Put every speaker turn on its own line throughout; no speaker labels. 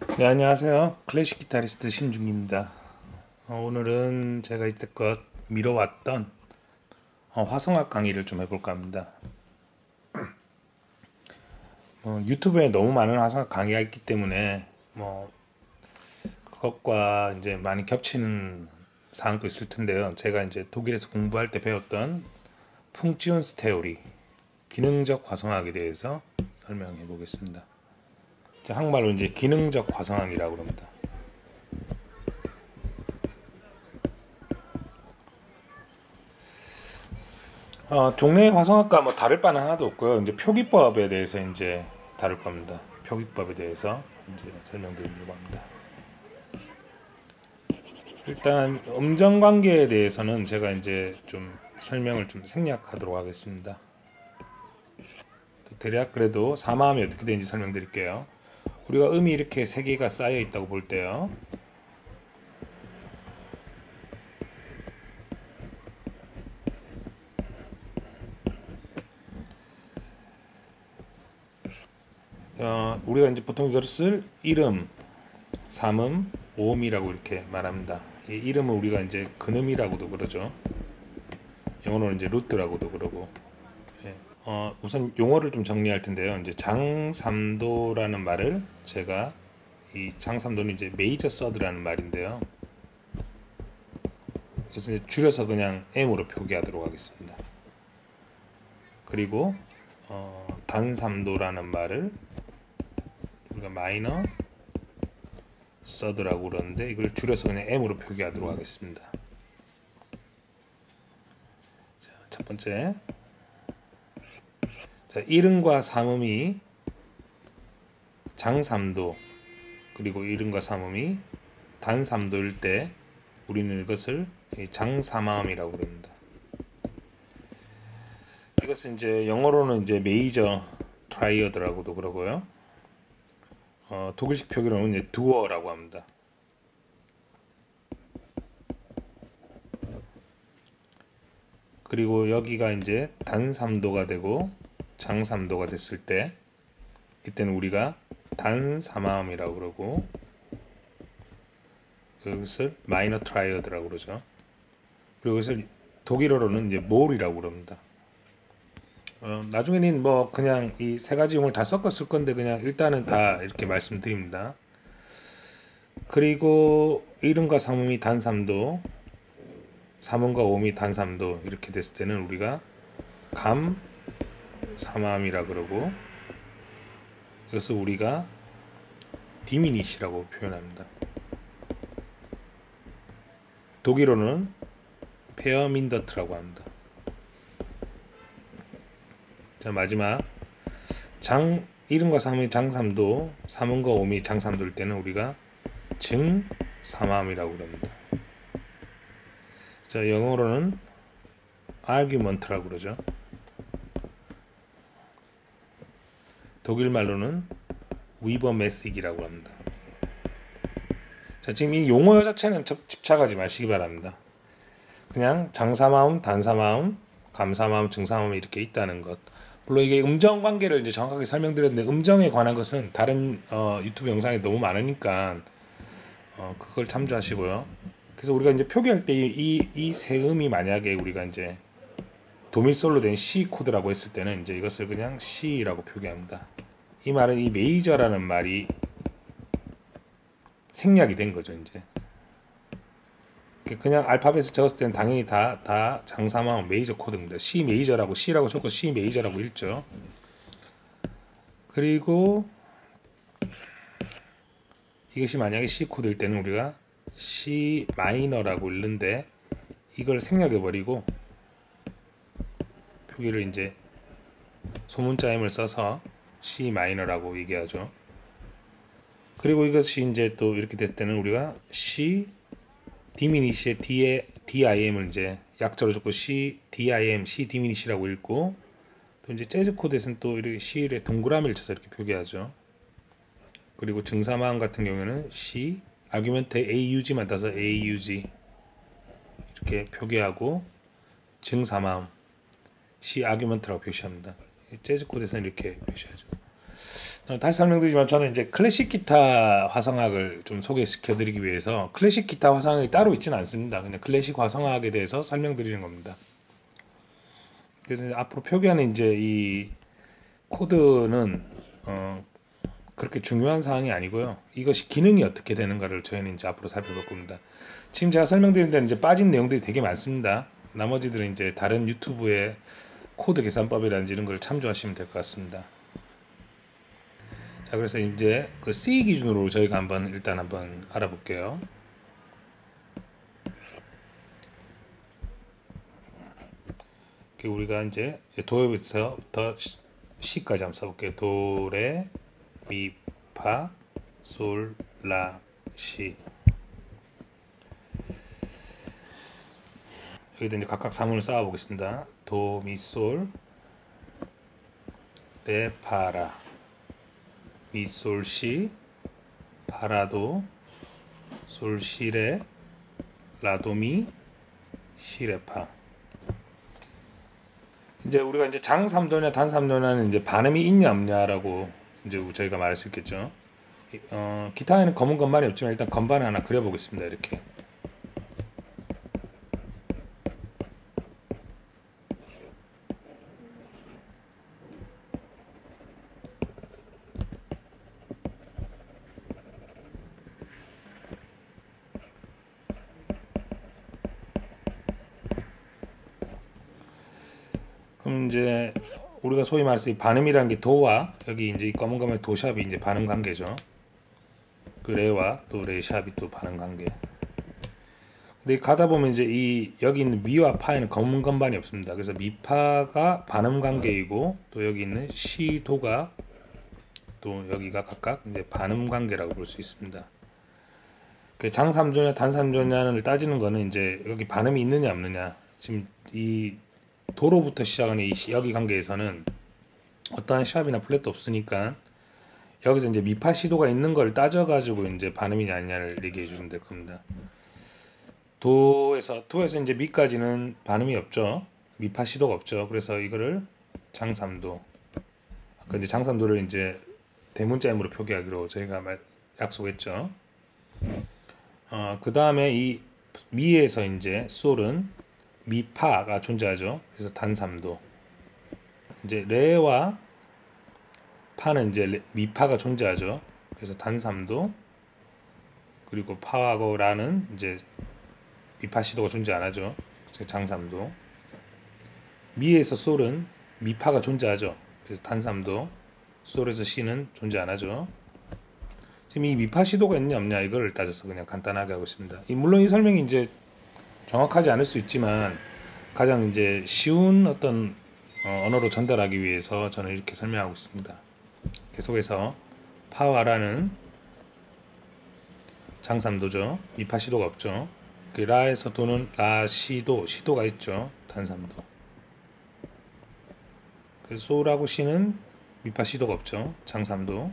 네, 안녕하세요. 클래식 기타리스트 신중입니다. 오늘은 제가 이때껏 미뤄왔던 화성학 강의를 좀 해볼까 합니다. 유튜브에 너무 많은 화성학 강의가 있기 때문에 그것과 이제 많이 겹치는 사항도 있을 텐데요. 제가 이제 독일에서 공부할 때 배웠던 funktions Theory, 기능적 화성학에 대해서 설명해 보겠습니다. 한국말로 이제 기능적 화성학이라고 합니다. 종래 화성학과 뭐 다를 바는 하나도 없고요. 이제 표기법에 대해서 이제 다룰 겁니다. 표기법에 대해서 이제 설명드리려고 합니다. 일단 음정 관계에 대해서는 제가 이제 좀 설명을 좀 생략하도록 하겠습니다. 대략 그래도 사마음이 어떻게 되는지 설명드릴게요. 우리가 음이 이렇게 세 개가 쌓여 있다고 볼 때요. 우리가 이제 보통 이것을 이름, 삼음, 오음이라고 이렇게 말합니다. 이 이름은 우리가 이제 근음이라고도 그러죠. 영어로는 이제 루트라고도 그러고. 예. 우선 용어를 좀 정리할 텐데요. 이제 장삼도라는 말을 제가 이 장삼도는 이제 메이저 서드라는 말인데요. 그래서 이제 줄여서 그냥 M으로 표기하도록 하겠습니다. 그리고 단삼도라는 말을 우리가 마이너 서드라고 그러는데 이걸 줄여서 그냥 M으로 표기하도록 하겠습니다. 자, 첫 번째. 자, 이름과 삼음이 장삼도 그리고 이름과 삼음이 단삼도일 때 우리는 이것을 장삼음이라고 그럽니다. 이것은 이제 영어로는 이제 메이저 트라이어드라고도 그러고요. 독일식 표기로는 이제 두어라고 합니다. 그리고 여기가 이제 단삼도가 되고 장삼도가 됐을 때 이때는 우리가 단삼음이라고 그러고 이것을 마이너 트라이어드라고 그러죠. 그리고 이것을 독일어로는 이제 몰이라고 그럽니다. 나중에는 뭐 그냥 이 세 가지 용어를 다 섞어 쓸 건데 그냥 일단은 다 이렇게 말씀드립니다. 그리고 이름과 삼음이 단삼도, 삼음과 오음이 단삼도 이렇게 됐을 때는 우리가 감삼음이라 그러고 이것을 우리가 디미니시라고 표현합니다. 독일어는 페어민더트라고 합니다. 자, 마지막 이름과 삼음이 장삼도, 삼음과 오음이 장삼도일 때는 우리가 증삼음이라고 합니다. 자, 영어로는 argument라고 그러죠. 독일 말로는 위버메식이라고 합니다. 자, 지금 이 용어 자체는 집착하지 마시기 바랍니다. 그냥 장삼음, 단삼음, 감삼음, 증삼음 이렇게 있다는 것. 물론 이게 음정 관계를 이제 정확하게 설명드렸는데 음정에 관한 것은 다른 유튜브 영상에 너무 많으니까 그걸 참조하시고요. 그래서 우리가 이제 표기할 때 이 세 음이 만약에 우리가 이제 도미솔로 된 C 코드라고 했을 때는 이제 이것을 그냥 C라고 표기합니다. 이 말은 이 메이저라는 말이 생략이 된 거죠, 이제. 그냥 알파벳을 적었을 때는 당연히 다 장삼음 메이저 코드입니다. C 메이저라고 C라고 적고 C 메이저라고 읽죠. 그리고 이것이 만약에 C 코드일 때는 우리가 C 마이너라고 읽는데 이걸 생략해 버리고 표기를 이제 소문자 M을 써서 C 마이너라고 얘기하죠. 그리고 이것이 이제 또 이렇게 됐을 때는 우리가 C 디미니시의 D에 DIM을 이제 약자로 적고 C DIM C 디미니시라고 읽고 또 이제 재즈 코드에서는 또 이렇게 C에 동그라미를 쳐서 이렇게 표기하죠. 그리고 증사마음 같은 경우에는 C 아규멘트에 AUG만 따서 AUG 이렇게 표기하고 증사마음 C 아규멘트라고 표시합니다. 재즈 코드에서는 이렇게 표시하죠. 다시 설명드리지만 저는 이제 클래식 기타 화성학을 좀 소개시켜 드리기 위해서 클래식 기타 화성학이 따로 있지는 않습니다. 그냥 클래식 화성학에 대해서 설명드리는 겁니다. 그래서 이제 앞으로 표기하는 이제 이 코드는 그렇게 중요한 사항이 아니고요. 이것이 기능이 어떻게 되는가를 저희는 이제 앞으로 살펴볼 겁니다. 지금 제가 설명드린 데는 이제 빠진 내용들이 되게 많습니다. 나머지들은 이제 다른 유튜브의 코드 계산법이라든지 이런 걸 참조하시면 될 것 같습니다. 자, 그래서 이제 그 C 기준으로 저희가 일단 한번 알아볼게요. 우리가 이제 도에서부터 C까지 한번 써볼게요. 도, 레, 미, 파, 솔, 라, 시. 여기다 이제 각각 사문을 쌓아 보겠습니다. 도, 미, 솔, 레, 파, 라, 미, 솔, 시, 파, 라, 도, 솔, 시, 레, 라, 도, 미, 시, 레, 파. 이제 우리가 이제 장 3도냐 단 3도냐는 이제 반음이 있냐 없냐라고 이제 저희가 말할 수 있겠죠. 기타에는 검은 건반이 없지만 일단 건반을 하나 그려보겠습니다. 이렇게. 그럼 이제 우리가 소위 말해서 이 반음이라는 게 도와 여기 이제 이 검은 검의 도샵이 이제 반음 관계죠. 그 레와 또 레 샵이 또 반음 관계. 근데 가다 보면 이제 이 여기 있는 미와 파에는 검은 건반이 없습니다. 그래서 미파가 반음 관계이고 또 여기 있는 시도가 또 여기가 각각 이제 반음 관계라고 볼 수 있습니다. 그 장 3조냐 단 3조냐를 따지는 거는 이제 여기 반음이 있느냐 없느냐. 지금 이 도로부터 시작하는 이 여기 관계에서는 어떠한 샵이나 플랫도 없으니까 여기서 이제 미파 시도가 있는 걸 따져가지고 이제 반음이냐 아니냐를 얘기해 주면 될 겁니다. 도에서 이제 미까지는 반음이 없죠. 미파 시도가 없죠. 그래서 이거를 장3도. 아까 이제 장3도를 이제 대문자 M으로 표기하기로 저희가 약속했죠. 그 다음에 이 미에서 이제 솔은 미파가 존재하죠. 그래서 단3도. 이제 레와 파는 이제 미파가 존재하죠. 그래서 단3도. 그리고 파하고 라는 이제 미파 시도가 존재 안 하죠. 장3도. 미에서 솔은 미파가 존재하죠. 그래서 단3도. 솔에서 시는 존재 안 하죠. 지금 이 미파 시도가 있냐 없냐 이거를 따져서 그냥 간단하게 하고 있습니다. 물론 이 설명이 이제 정확하지 않을 수 있지만 가장 이제 쉬운 어떤 언어로 전달하기 위해서 저는 이렇게 설명하고 있습니다. 계속해서 파와라는 장3도죠. 미파 시도가 없죠. 그 라에서 도는 라 시도 시도가 있죠. 단3도. 그 소라고 시는 미파 시도가 없죠. 장3도.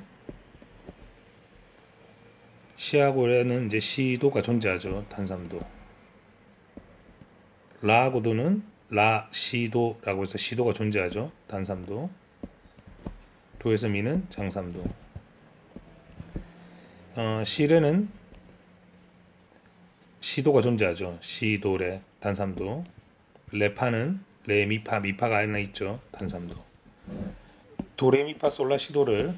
시하고 레는 이제 시도가 존재하죠. 단3도. 라하고 도는 라 시도라고 해서 시도가 존재하죠. 단3도. 도에서 미는 장3도. 시레는 시도가 존재하죠. 시도레 단3도. 레파는 레 미파가 하나 있죠. 단3도. 도레 미파 솔라 시도를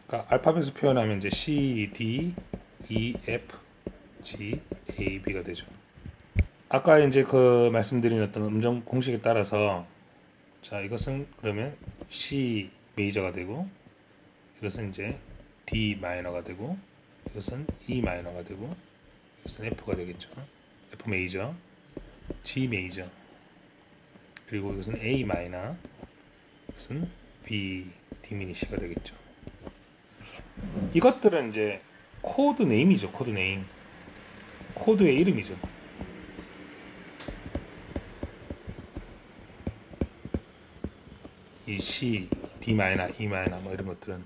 그러니까 알파벳으로 표현하면 이제 C, D, E, F, G, A, B가 되죠. 아까 이제 그 말씀드린 어떤 음정 공식에 따라서 자 이것은 그러면 C 메이저가 되고 이것은 이제 D 마이너가 되고 이것은 E 마이너가 되고 이것은 F가 되겠죠. F 메이저, G 메이저 그리고 이것은 A 마이너 이것은 B 디미니시가 되겠죠. 이것들은 이제 코드 네임이죠. 코드 네임 코드의 이름이죠. 이 C, D 마이너, E 마이너 뭐 이런 것들은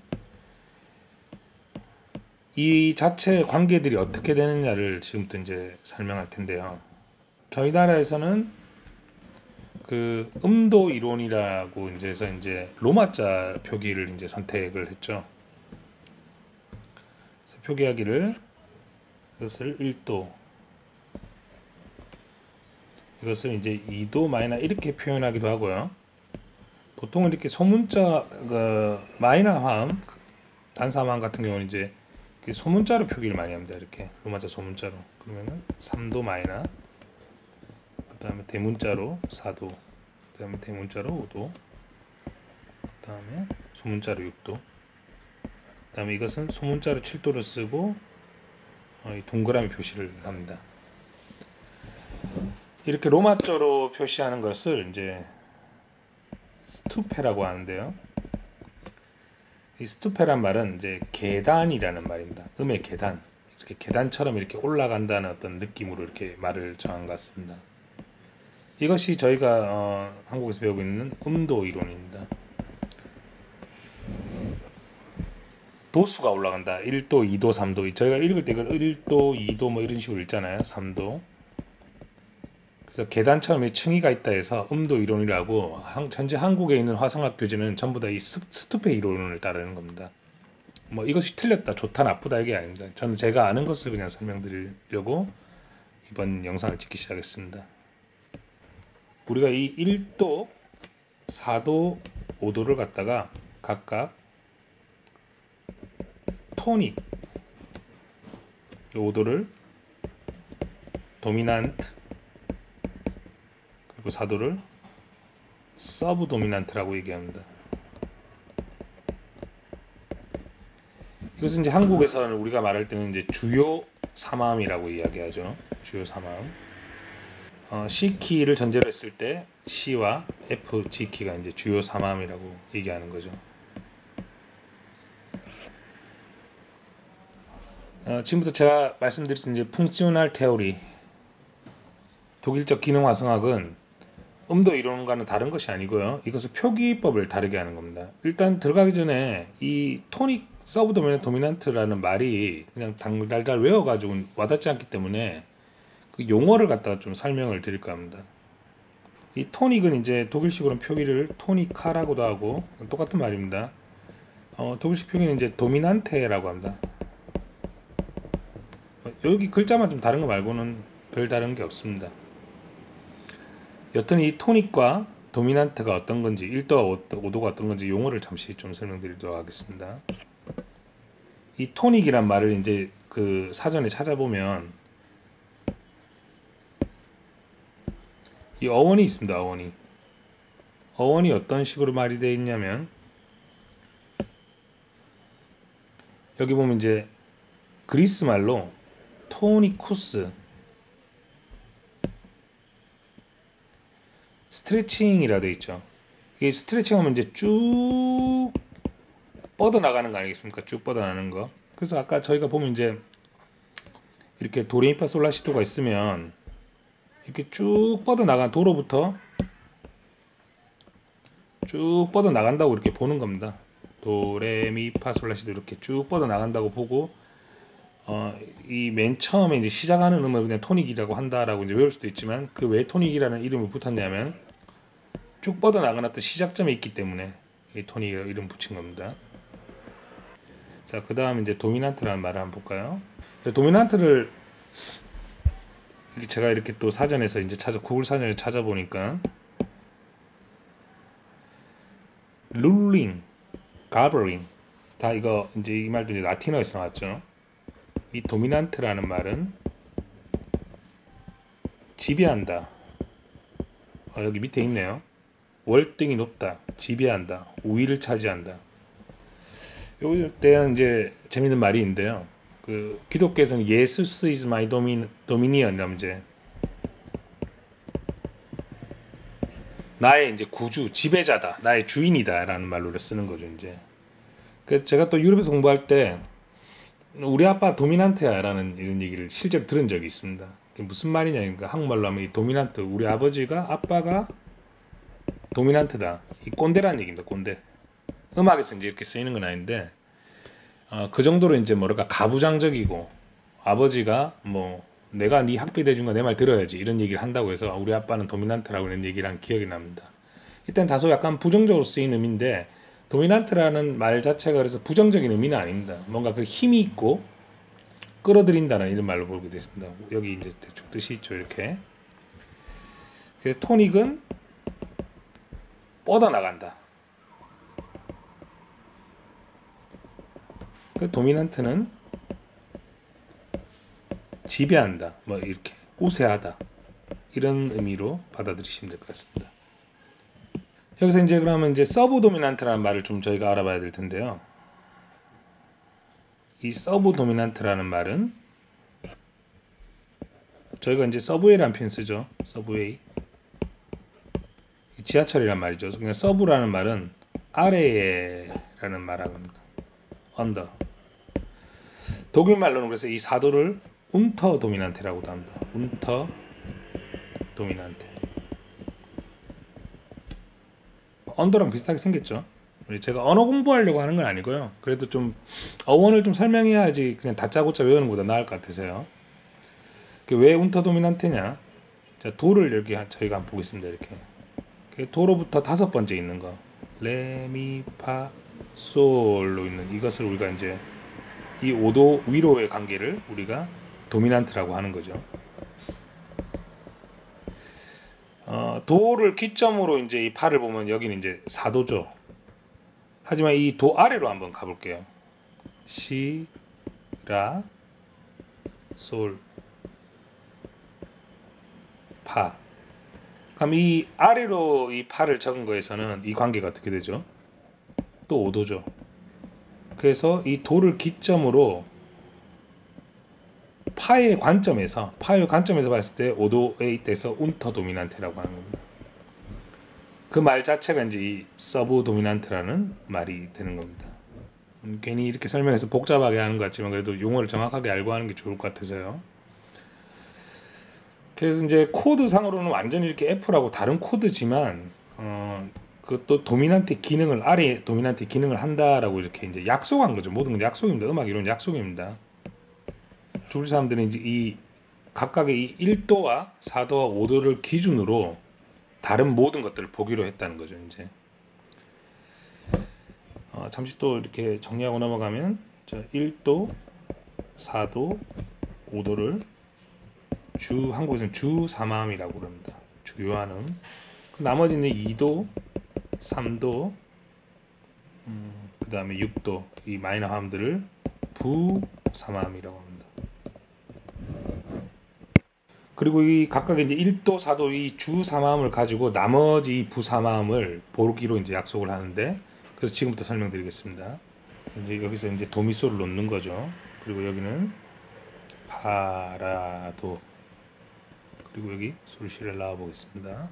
이 자체 관계들이 어떻게 되느냐를 지금부터 이제 설명할 텐데요. 저희 나라에서는 그 음도 이론이라고 이제 해서 이제 로마자 표기를 이제 선택을 했죠. 그래서 표기하기를 이것을 1도, 이것을 이제 2도 마이너 이렇게 표현하기도 하고요. 보통은 이렇게 소문자 마이너 화음, 단사음 같은 경우는 이제 소문자로 표기를 많이 합니다. 이렇게 로마자 소문자로. 그러면은 3도 마이너, 그다음에 대문자로 4도, 그다음에 대문자로 5도, 그다음에 소문자로 6도, 그다음에 이것은 소문자로 7도를 쓰고 이 동그라미 표시를 합니다. 이렇게 로마자로 표시하는 것을 이제 스투페라고 하는데요. 이 스투페란 말은 이제 계단이라는 말입니다. 음의 계단, 이렇게 계단처럼 이렇게 올라간다는 어떤 느낌으로 이렇게 말을 정한 것 같습니다. 이것이 저희가 한국에서 배우고 있는 음도 이론입니다. 도수가 올라간다. 1도, 2도, 3도. 저희가 읽을 때 이걸 1도, 2도 뭐 이런 식으로 읽잖아요. 3도. 그래서 계단처럼 층위가 있다 해서 음도 이론이라고, 현재 한국에 있는 화성학 교재는 전부 다 이 스투페 이론을 따르는 겁니다. 뭐 이것이 틀렸다, 좋다, 나쁘다 이게 아닙니다. 저는 제가 아는 것을 그냥 설명드리려고 이번 영상을 찍기 시작했습니다. 우리가 이 1도, 4도, 5도를 갖다가 각각 토닉, 5도를 도미난트, 그리고 4도를 서브 도미난트라고 얘기합니다. 이것은 이제 한국에서는 우리가 말할 때는 이제 주요 3화음이라고 이야기하죠. 주요 3화음. C 키를 전제로 했을 때 C와 F, G 키가 이제 주요 3화음이라고 얘기하는 거죠. 지금부터 제가 말씀드린 이제 펑셔널 테오리, 독일적 기능 화성학은 음도 이론과는 다른 것이 아니고요. 이것을 표기법을 다르게 하는 겁니다. 일단 들어가기 전에 이 토닉, 서브 도미넌트라는 말이 그냥 달달 외워가지고 와닿지 않기 때문에 그 용어를 갖다가 좀 설명을 드릴까 합니다. 이 토닉은 이제 독일식으로는 표기를 토니카라고도 하고 똑같은 말입니다. 독일식 표기는 이제 도미난테라고 합니다. 여기 글자만 좀 다른 거 말고는 별 다른 게 없습니다. 여튼 이 토닉과 도미난트가 어떤 건지, 1도와 5도가 어떤 건지 용어를 잠시 좀 설명드리도록 하겠습니다. 이 토닉이란 말을 이제 그 사전에 찾아보면 이 어원이 있습니다. 어원이 어떤 식으로 말이 되어 있냐면, 여기 보면 이제 그리스 말로 토니쿠스, 스트레칭이라 되어 있죠. 이게 스트레칭 하면 이제 쭉 뻗어 나가는 거 아니겠습니까? 쭉 뻗어 나가는 거. 그래서 아까 저희가 보면 이제 이렇게 도레미파솔라시도가 있으면 이렇게 쭉 뻗어 나간 도로부터 쭉 뻗어 나간다고 이렇게 보는 겁니다. 도레미파솔라시도 이렇게 쭉 뻗어 나간다고 보고, 이 맨 처음에 이제 시작하는 음을 그냥 토닉이라고 한다라고 이제 외울 수도 있지만, 그 왜 토닉이라는 이름을 붙었냐면 쭉 뻗어 나가는 어떤 시작점에 있기 때문에 이 토닉이라고 이름 붙인 겁니다. 자, 그 다음 이제 도미난트라는 말을 한번 볼까요? 도미난트를 제가 이렇게 또 사전에서 이제 구글 사전에 찾아보니까 룰링, 가버링 다 이거 이제 이 말도 이제 라틴어에서 나왔죠. 이 도미난트라는 말은 지배한다. 여기 밑에 있네요. 월등히 높다, 지배한다, 우위를 차지한다. 요때는 이제 재밌는 말이 있는데요. 그 기독교에서는 예수스 is my dominion, 이제 나의 이제 구주, 지배자다, 나의 주인이다라는 말로 쓰는 거죠. 이제 그 제가 또 유럽에서 공부할 때 우리 아빠 도미난트야라는 이런 얘기를 실제로 들은 적이 있습니다. 무슨 말이냐니까 한국말로 하면 이 도미난트, 우리 아빠가 도미난트다, 이 꼰대라는 얘기입니다. 꼰대. 음악에서 이제 이렇게 쓰이는 건 아닌데, 그 정도로 이제 뭐랄까 가부장적이고, 아버지가 뭐 내가 네 학비 대준 거 내 말 들어야지 이런 얘기를 한다고 해서 우리 아빠는 도미난트라고 이런 얘기를 한 기억이 납니다. 일단 다소 약간 부정적으로 쓰인 의미인데 도미난트라는 말 자체가 그래서 부정적인 의미는 아닙니다. 뭔가 그 힘이 있고 끌어들인다는 이런 말로 보게 됐습니다. 여기 이제 대충 뜻이 있죠. 이렇게. 그래서 토닉은 뻗어나간다. 그 도미난트는 지배한다. 뭐 이렇게 우세하다. 이런 의미로 받아들이시면 될 것 같습니다. 여기서 이제 그러면 이제 서브 도미난트라는 말을 좀 저희가 알아봐야 될 텐데요. 이 서브 도미난트라는 말은 저희가 이제 서브웨이라는 표현 쓰죠. 서브웨이. 지하철이란 말이죠. 그냥 서브라는 말은 아래에라는 말합니다. 언더. 독일 말로는 그래서 이 사도를 운터 도미난테라고도 합니다. 운터 도미난테. 언더랑 비슷하게 생겼죠. 제가 언어 공부하려고 하는 건 아니고요. 그래도 좀 어원을 좀 설명해야지 그냥 다짜고짜 외우는 것보다 나을 것 같아서요. 왜 운터 도미난테냐? 자, 도를 이렇게 저희가 한번 보겠습니다. 이렇게 도로부터 다섯 번째 있는 거 레미파 솔로 있는 이것을 우리가 이제 이 5도 위로의 관계를 우리가 도미난트라고 하는 거죠. 도를 기점으로 이제 이 파를 보면 여기는 이제 사도죠. 하지만 이 도 아래로 한번 가볼게요. 시, 라, 솔, 파. 그럼 이 아래로 이 파를 적은 거에서는 이 관계가 어떻게 되죠? 또 5도죠. 그래서 이 도를 기점으로 파의 관점에서 봤을 때 5도에 있대서 운터 도미난트라고 하는 겁니다. 그 말 자체가 이제 이 서브 도미난트라는 말이 되는 겁니다. 괜히 이렇게 설명해서 복잡하게 하는 것 같지만 그래도 용어를 정확하게 알고 하는 게 좋을 것 같아서요. 그래서 이제 코드 상으로는 완전히 이렇게 F라고 다른 코드지만 그것도 도미난트 기능을 아래 도미난트 기능을 한다라고 이렇게 이제 약속한 거죠. 모든 건 약속입니다. 음악 이론 약속입니다. 우리 사람들은 이제 이 각각의 이 1도와 4도와 5도를 기준으로 다른 모든 것들을 보기로 했다는 거죠. 이제 잠시 또 이렇게 정리하고 넘어가면 자, 1도, 4도, 5도를 한국에서는 주사마음이라고 합니다. 주요한 그 나머지는 2도, 3도, 그 다음에 6도 이 마이너 화음들을 부사마음이라고 합니다. 그리고 이 각각의 이제 1도, 4도 이 주사마음을 가지고 나머지 이 부사마음을 보기로 이제 약속을 하는데 그래서 지금부터 설명드리겠습니다. 이제 여기서 이제 도미솔을 놓는 거죠. 그리고 여기는 파라도 그리고 여기 솔시를 나와 보겠습니다.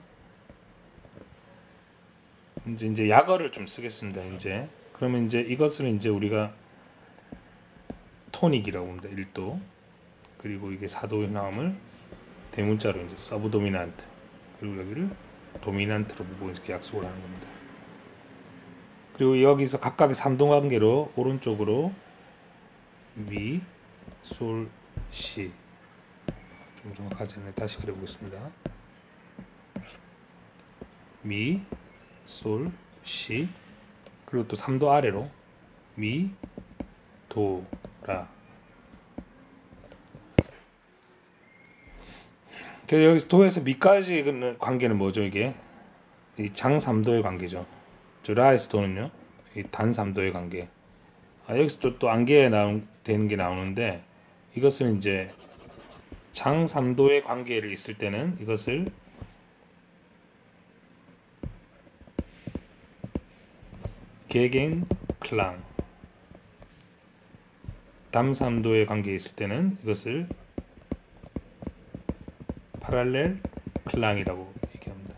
이제 약어를 좀 쓰겠습니다. 이제 그러면 이제 이것을 이제 우리가 토닉이라고 합니다. 1도 그리고 이게 4도의 나음을 대문자로 이제 서브 도미난트 그리고 여기를 도미난트로 보고 이렇게 약속을 하는 겁니다. 그리고 여기서 각각의 3도 관계로 오른쪽으로 미, 솔, 시 좀 정확하지 않네. 다시 그려보겠습니다. 미, 솔, 시 그리고 또 3도 아래로 미, 도, 라 여기서 도에서 미까지 관계는 뭐죠? 이게 이 장 3도의 관계죠. 저 라에서 도는요 이 단 3도의 관계. 여기서 또 안개에 되는 게 나오는데 이것은 이제 장 3도의 관계를 있을 때는 이것을 게겐 클랑 담 3도의 관계에 있을 때는 이것을 파랄렐 클랑이라고 얘기합니다.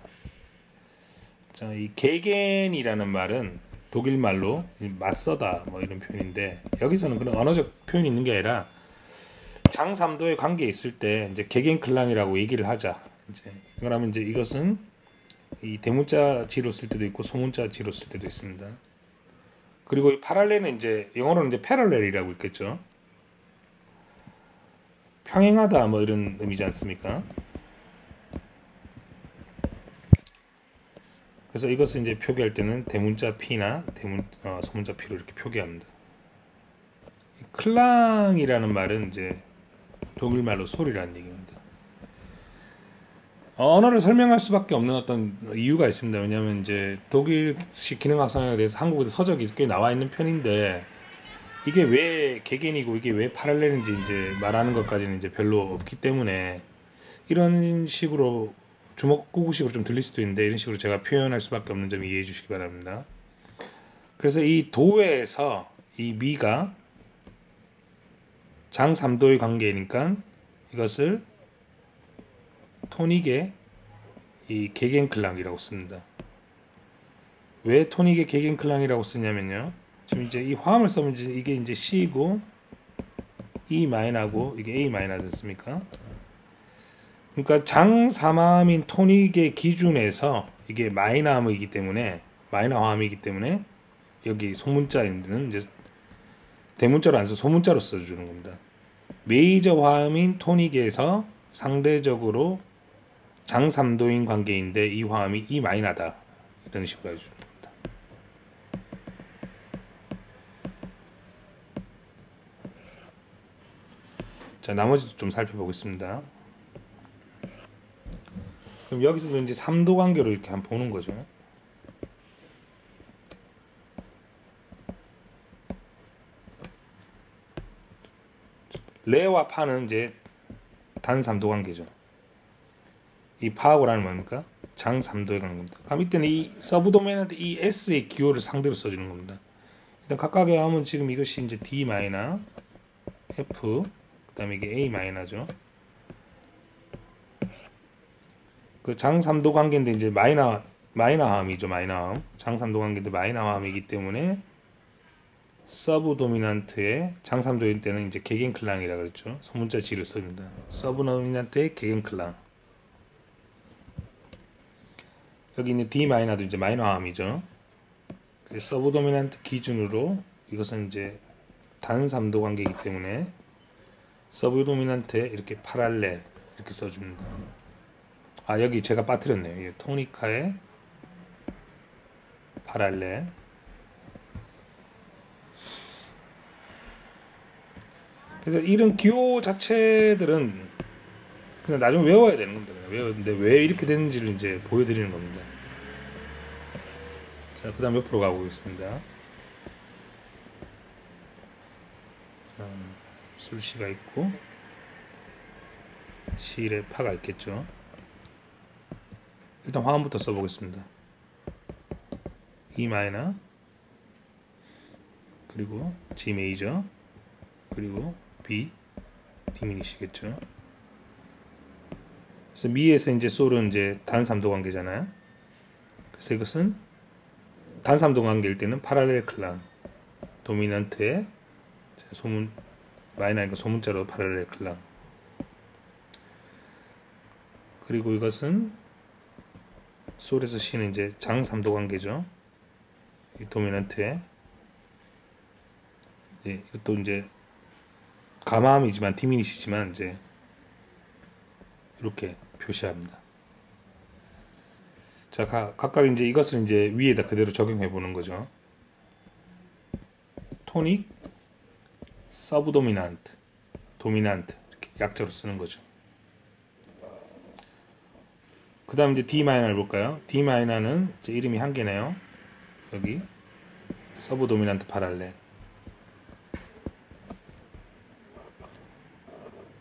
자, 이 게겐이라는 말은 독일 말로 맞서다 뭐 이런 표현인데 여기서는 그런 언어적 표현이 있는 게 아니라 장 3도의 관계에 있을 때 이제 게겐 클랑이라고 얘기를 하자. 이제 그러면 이제 이것은 이 대문자 지로 쓸 때도 있고 소문자 지로 쓸 때도 있습니다. 그리고 이 파랄렐은 이제 영어로는 이제 패럴렐이라고 있겠죠. 평행하다 뭐 이런 의미지 않습니까? 그래서 이것을 이제 표기할 때는 대문자 P나 소문자 P로 이렇게 표기합니다. 클랑이라는 말은 이제 독일말로 소리라는 얘기입니다. 언어를 설명할 수밖에 없는 어떤 이유가 있습니다. 왜냐하면 이제 독일식 기능학상에 대해서 한국에도 서적이 꽤 나와 있는 편인데 이게 왜 개겐이고 이게 왜 파랄렐인지 이제 말하는 것까지는 이제 별로 없기 때문에 이런 식으로 주먹구구식으로 좀 들릴 수도 있는데 이런 식으로 제가 표현할 수밖에 없는 점 이해해 주시기 바랍니다. 그래서 이 도에서 이 미가 장3도의 관계니까 이것을 토닉의 이 게겐클랑이라고 씁니다. 왜 토닉의 게겐클랑이라고 쓰냐면요. 지금 이제 이 화음을 써면 이게 이제 C이고 E 마이너고 이게 A 마이너였습니까? 그러니까 장3화음인 토닉의 기준에서 이게 마이너 화음이기 때문에 마이너 화음이기 때문에 여기 소문자인데는 이제 대문자로 안 써 소문자로 써주는 겁니다. 메이저 화음인 토닉에서 상대적으로 장3도인 관계인데 이 화음이 E 마이너다 이런 식으로 해줍니다. 자, 나머지도 좀 살펴보겠습니다. 그럼 여기서도 이제 3도 관계로 이렇게 한번 보는 거죠. 레와 파는 이제 단 3도 관계죠. 이 파하고라는 뭡니까? 장 3도의 관계입니다. 그럼 이때는 이 서브 도메인한테 이 S의 기호를 상대로 써주는 겁니다. 일단 각각의 화음은 지금 이것이 이제 D 마이너, F, 그 다음에 이게 A 마이너죠. 그 장 3도 관계인데 이제 마이너 화음이죠. 마이너 화음. 장 3도 관계인데 마이너 화음이기 때문에 서브 도미넌트의 장 3도일 때는 이제 게겐클랑이라 그랬죠. 소문자 G를 씁니다. 서브 도미넌트의 게겐클랑. 여기 있는 D 마이너도 이제 마이너 화음이죠. 서브 도미넌트 기준으로 이것은 이제 단 3도 관계이기 때문에 서브 도미넌트에 이렇게 파랄렐 이렇게 써줍니다. 아, 여기 제가 빠뜨렸네요. 토니카의 파랄렐. 그래서 이런 기호 자체들은 그냥 나중에 외워야 되는 겁니다. 외웠는데 왜 이렇게 되는지를 이제 보여드리는 겁니다. 자, 그 다음 옆으로 가보겠습니다. 자, 술시가 있고 시일에 파가 있겠죠. 일단 화음부터 써보겠습니다. E 마이너, 그리고 G 메이저, 그리고 B 디미니시겠죠. 그래서 미에서 이제 솔은 이제 단 3도 관계잖아요. 그래서 이것은 단 3도 관계일 때는 파랄렐 클랑, 도미넌트의 소문 마이너니까 소문자로 파랄렐 클랑. 그리고 이것은 솔에서 C는 이제 장 3도 관계죠. 이 도미넌트에 이것도 이제 가마음이지만 디미니시지만 이제 이렇게 표시합니다. 자, 각각 이제 이것을 이제 위에다 그대로 적용해 보는 거죠. 토닉, 서브 도미넌트, 도미넌트 이렇게 약자로 쓰는 거죠. 그 다음 이제 D 마이너를 볼까요? D 마이너는 이제 이름이 한 개네요. 여기 서브 도미넌트 파랄렐.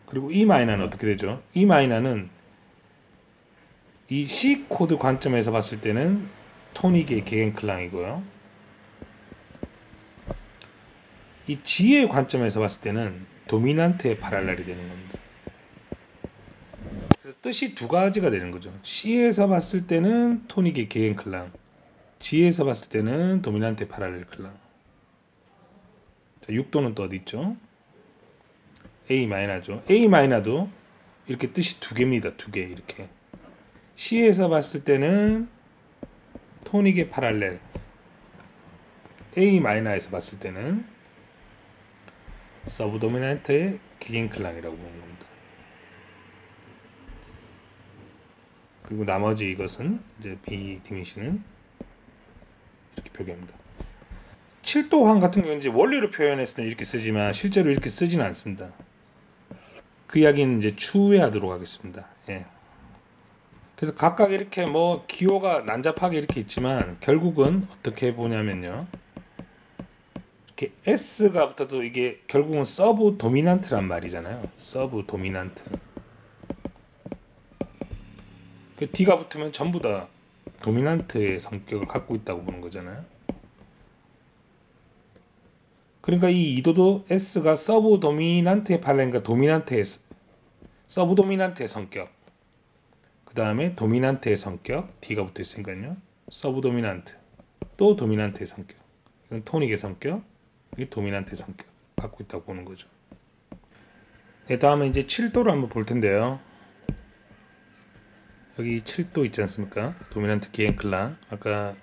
그리고 E 마이너는 어떻게 되죠? E 마이너는 이 C 코드 관점에서 봤을 때는 토닉의 게겐클랑이고요. 이 G의 관점에서 봤을 때는 도미넌트의 파랄렐이 되는 겁니다. 그래서 뜻이 두 가지가 되는 거죠. C에서 봤을 때는 토닉의 게겐클랑, G에서 봤을 때는 도미넌트의 파랄렐 클랑. 자, 6도는 또 어디 있죠? A 마이너죠. A 마이너도 이렇게 뜻이 두 개입니다. 두 개 이렇게. C에서 봤을 때는 토닉의 파랄렐, A 마이너에서 봤을 때는 서브 도미넌트의 게겐클랑이라고 보는 겁니다. 그리고 나머지 이것은 이제 B 디미시는 이렇게 표기합니다. 7도화음 같은 경우는 이제 원리로 표현했을 때 이렇게 쓰지만 실제로 이렇게 쓰지는 않습니다. 그 이야기는 이제 추후에 하도록 하겠습니다. 예. 그래서 각각 이렇게 뭐 기호가 난잡하게 이렇게 있지만 결국은 어떻게 보냐면요. 이렇게 S가 붙어도 이게 결국은 서브 도미넌트란 말이잖아요. 서브 도미넌트. D가 붙으면 전부 다 도미넌트의 성격을 갖고 있다고 보는 거잖아요. 그러니까 이 이도도 S가 서브 도미넌트의 팔레니까 도미넌트의 서브 도미넌트의 성격. 그 다음에 도미넌트의 성격 D가 붙어 있으니까요. 서브 도미넌트 또 도미넌트의 성격. 이건 토닉의 성격, 이 도미넌트의 성격 갖고 있다고 보는 거죠. 네, 다음에 이제 7도를 한번 볼 텐데요. 여기 7도 있지 않습니까? 도미넌트 기행클랑. 아까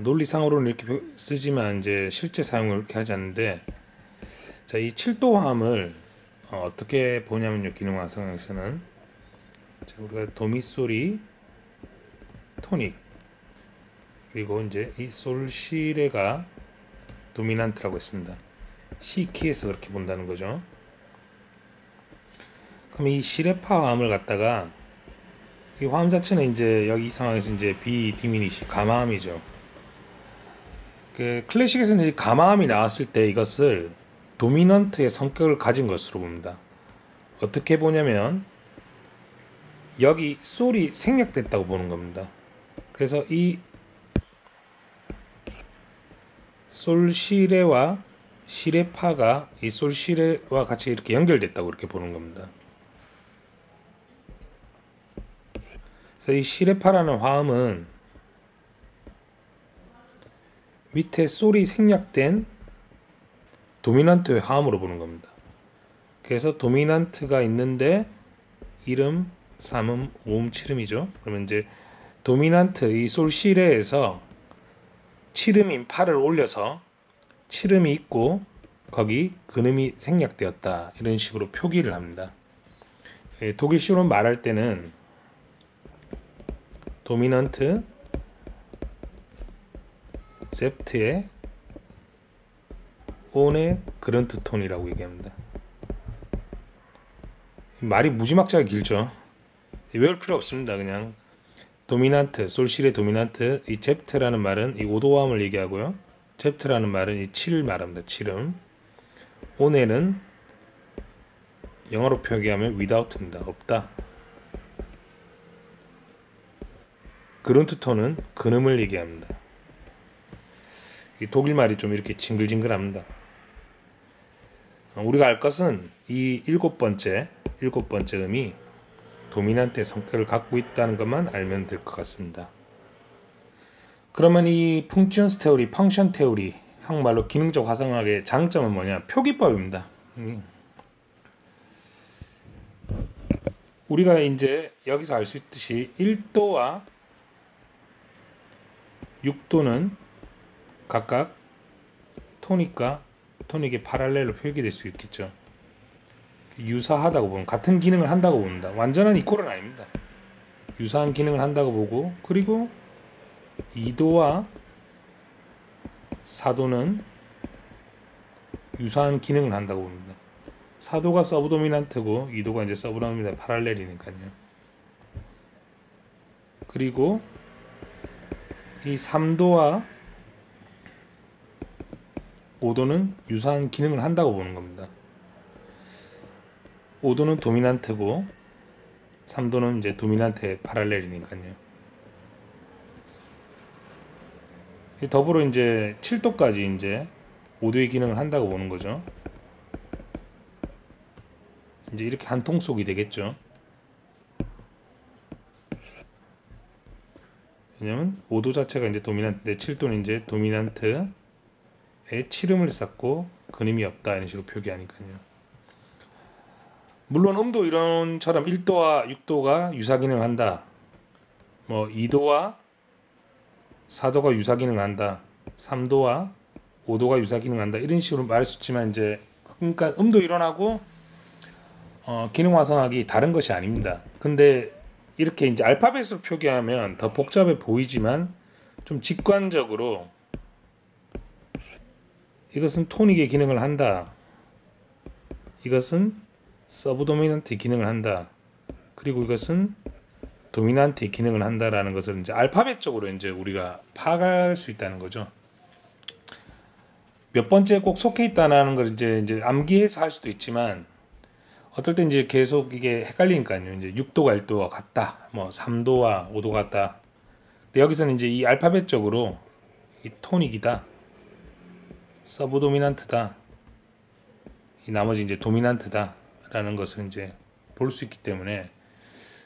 논리상으로는 이렇게 쓰지만 이제 실제 사용을 이렇게 하지 않는데, 자, 이 7도화음을 어떻게 보냐면요. 기능 완성에서는 자, 우리가 도미솔이 토닉, 그리고 이제 이 솔시레가 도미넌트라고 했습니다. C 키에서 그렇게 본다는 거죠. 그럼 이 시레파 화음을 갖다가 이 화음 자체는 이제 여기 이 상황에서 이제 B 디미니시 가마음이죠. 그 클래식에서는 이 가마음이 나왔을 때 이것을 도미넌트의 성격을 가진 것으로 봅니다. 어떻게 보냐면 여기 솔이 생략됐다고 보는 겁니다. 그래서 이 솔시레와 시레파가 이 솔시레와 같이 이렇게 연결됐다고 이렇게 보는 겁니다. 그래서 이 시레파라는 화음은 밑에 솔이 생략된 도미넌트의 화음으로 보는 겁니다. 그래서 도미넌트가 있는데 이름, 삼음, 오음, 칠음이죠. 그러면 이제 도미넌트 이 솔시레에서 칠음인 파를 올려서 칠음이 있고 거기 근음이 생략되었다, 이런 식으로 표기를 합니다. 독일식으로 말할 때는 도미넌트 셉트의 온의 그런트 톤이라고 얘기합니다. 말이 무지막지하게 길죠. 외울 필요 없습니다. 그냥 도미넌트, 솔시레 도미넌트, 이 잽트라는 말은 이 오도화음을 얘기하고요. 잽트라는 말은 이 칠을 말합니다. 칠음. 온에는 영어로 표기하면 without입니다. 없다. 그룬트 톤은 근음을 얘기합니다. 이 독일 말이 좀 이렇게 징글징글합니다. 우리가 알 것은 이 일곱 번째 음이 도미넌트의 성격을 갖고 있다는 것만 알면 될 것 같습니다. 그러면 이 펑션스 테오리, 펑션 테오리, 한국말로 기능적 화성학의 장점은 뭐냐? 표기법입니다. 우리가 이제 여기서 알 수 있듯이 1도와 6도는 각각 토닉과 토닉의 파랄렐로 표기될 수 있겠죠. 유사하다고 보면, 같은 기능을 한다고 봅니다. 완전한 이퀄은 아닙니다. 유사한 기능을 한다고 보고, 그리고 2도와 4도는 유사한 기능을 한다고 봅니다. 4도가 서브 도미넌트고 2도가 이제 서브 도미넌트 파랄렐이니까요. 그리고 이 3도와 5도는 유사한 기능을 한다고 보는 겁니다. 5도는 도미넌트고 3도는 이제 도미넌트의 파랄렐이니까요. 더불어 이제 7도까지 이제 5도의 기능을 한다고 보는 거죠. 이제 이렇게 한 통속이 되겠죠. 왜냐면 5도 자체가 이제 도미넌트인데 7도는 이제 도미넌트의 칠음을 쌓고 근음이 없다, 이런 식으로 표기하니까요. 물론 음도 이론처럼 1도와 6도가 유사기능을 한다, 뭐 2도와 4도가 유사기능을 한다, 3도와 5도가 유사기능을 한다, 이런 식으로 말할 수 있지만, 이제 그러니까 음도 이론하고 기능 화성학이 다른 것이 아닙니다. 근데 이렇게 이제 알파벳으로 표기하면 더 복잡해 보이지만 좀 직관적으로 이것은 토닉의 기능을 한다. 이것은 서브도미넌트의 기능을 한다. 그리고 이것은 도미넌트의 기능을 한다라는 것을 이제 알파벳적으로 이제 우리가 파악할 수 있다는 거죠. 몇 번째에 꼭 속해 있다라는 걸 이제 암기해서 할 수도 있지만 어떨 때 이제 계속 이게 헷갈리니까요. 이제 6도가 1도와 같다. 뭐 3도와 5도 같다. 근데 여기서는 이제 이 알파벳적으로 이 토닉이다. 서브도미넌트다. 이 나머지 이제 도미넌트다라는 것을 이제 볼 수 있기 때문에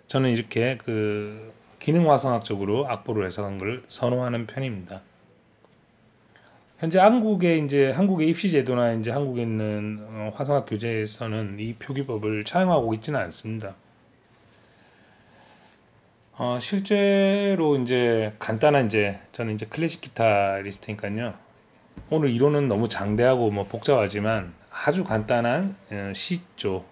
저는 이렇게 그 기능 화성학적으로 악보를 해석한 걸 선호하는 편입니다. 현재 한국의 입시 제도나 이제 한국에 있는 화성학 교재에서는 이 표기법을 차용하고 있지는 않습니다. 실제로 이제 간단한 저는 이제 클래식 기타리스트니까요. 오늘 이론은 너무 장대하고 뭐 복잡하지만 아주 간단한 C조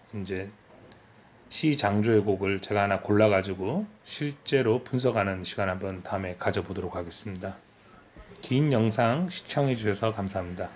C 장조의 곡을 제가 하나 골라가지고 실제로 분석하는 시간 한번 다음에 가져보도록 하겠습니다. 긴 영상 시청해 주셔서 감사합니다.